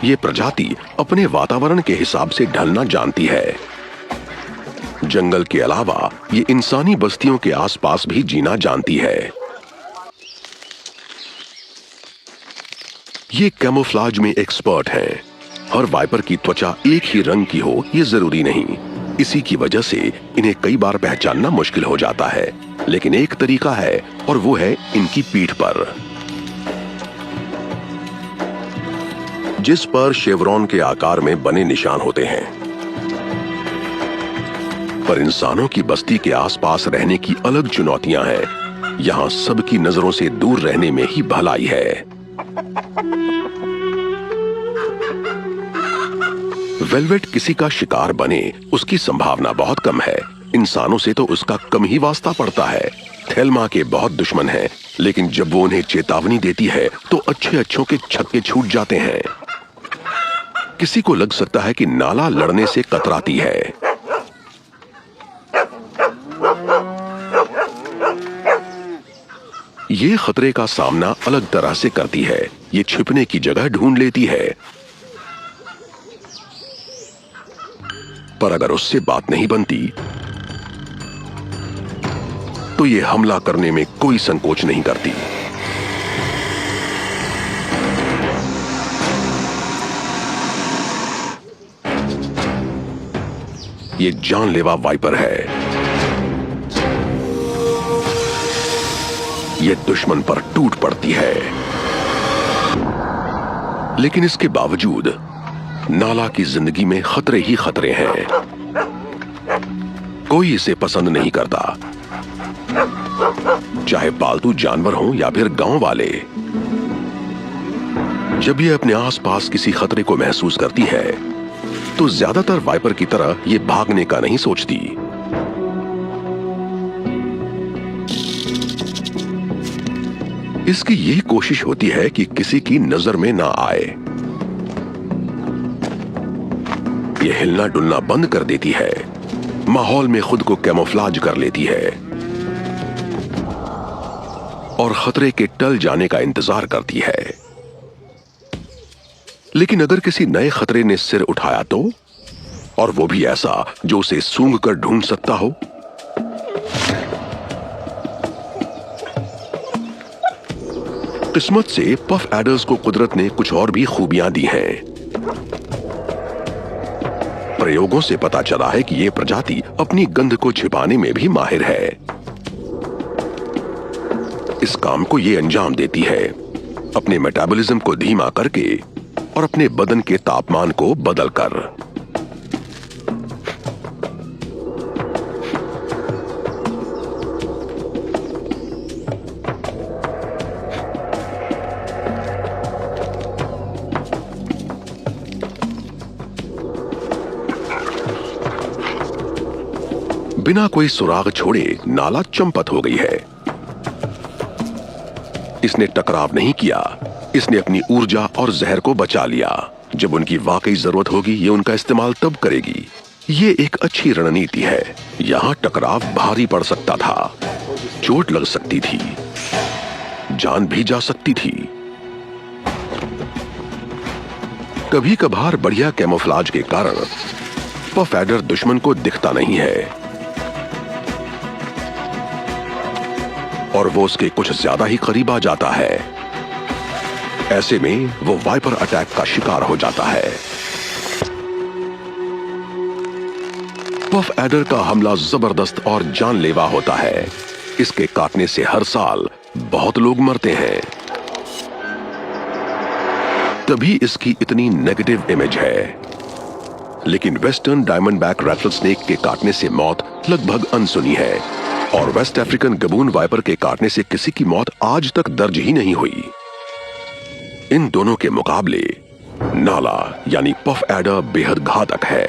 ये प्रजाति अपने वातावरण के हिसाब से ढलना जानती है। जंगल के अलावा ये इंसानी बस्तियों के आसपास भी जीना जानती है। ये कैमोफ्लाज में एक्सपर्ट हैं। हर वाइपर की त्वचा एक ही रंग की हो ये जरूरी नहीं। इसी की वजह से इन्हें कई बार पहचानना मुश्किल हो जाता है, लेकिन एक तरीका है और वो है इनकी पीठ पर, जिस पर शेवरॉन के आकार में बने निशान होते हैं। पर इंसानों की बस्ती के आसपास रहने की अलग चुनौतियां हैं। यहां सबकी नजरों से दूर रहने में ही भलाई है। वेलवेट किसी का शिकार बने उसकी संभावना बहुत कम है। इंसानों से तो उसका कम ही वास्ता पड़ता है। थेल्मा के बहुत दुश्मन हैं, लेकिन जब वो उन्हें चेतावनी देती है तो अच्छों के छक्के छूट जाते हैं। किसी को लग सकता है कि नाला लड़ने से कतराती है। ये खतरे का सामना अलग तरह से करती है। ये छिपने की जगह ढूंढ लेती है। पर अगर उससे बात नहीं बनती तो ये हमला करने में कोई संकोच नहीं करती। ये जानलेवा वाइपर है। ये दुश्मन पर टूट पड़ती है, लेकिन इसके बावजूद नाला की जिंदगी में खतरे ही खतरे हैं। कोई इसे पसंद नहीं करता, चाहे पालतू जानवर हो या फिर गांव वाले। जब ये अपने आसपास किसी खतरे को महसूस करती है तो ज्यादातर वाइपर की तरह ये भागने का नहीं सोचती। इसकी यही कोशिश होती है कि किसी की नजर में ना आए। ये हिलना डुलना बंद कर देती है, माहौल में खुद को कैमोफ्लाज कर लेती है और खतरे के टल जाने का इंतजार करती है। लेकिन अगर किसी नए खतरे ने सिर उठाया तो, और वो भी ऐसा जो उसे सूंघ कर ढूंढ सकता हो। किस्मत से पफ एडर्स को कुदरत ने कुछ और भी खूबियां दी हैं। प्रयोगों से पता चला है कि यह प्रजाति अपनी गंध को छिपाने में भी माहिर है। इस काम को यह अंजाम देती है अपने मेटाबॉलिज्म को धीमा करके और अपने बदन के तापमान को बदलकर। बिना कोई सुराग छोड़े नाला चंपत हो गई है। इसने टकराव नहीं किया, इसने अपनी ऊर्जा और जहर को बचा लिया। जब उनकी वाकई जरूरत होगी ये उनका इस्तेमाल तब करेगी। ये एक अच्छी रणनीति है। यहां टकराव भारी पड़ सकता था, चोट लग सकती थी, जान भी जा सकती थी। कभी कभार बढ़िया कैमोफ्लाज के कारण पफ एडर दुश्मन को दिखता नहीं है और वो उसके कुछ ज्यादा ही करीब आ जाता है। ऐसे में वो वाइपर अटैक का शिकार हो जाता है। पफ एडर का हमला जबरदस्त और जानलेवा होता है। इसके काटने से हर साल बहुत लोग मरते हैं, तभी इसकी इतनी नेगेटिव इमेज है। लेकिन वेस्टर्न डायमंडबैक रैटलस्नेक के काटने से मौत लगभग अनसुनी है और वेस्ट अफ्रीकन गबून वाइपर के काटने से किसी की मौत आज तक दर्ज ही नहीं हुई। इन दोनों के मुकाबले नाला यानी पफ एडर बेहद घातक है।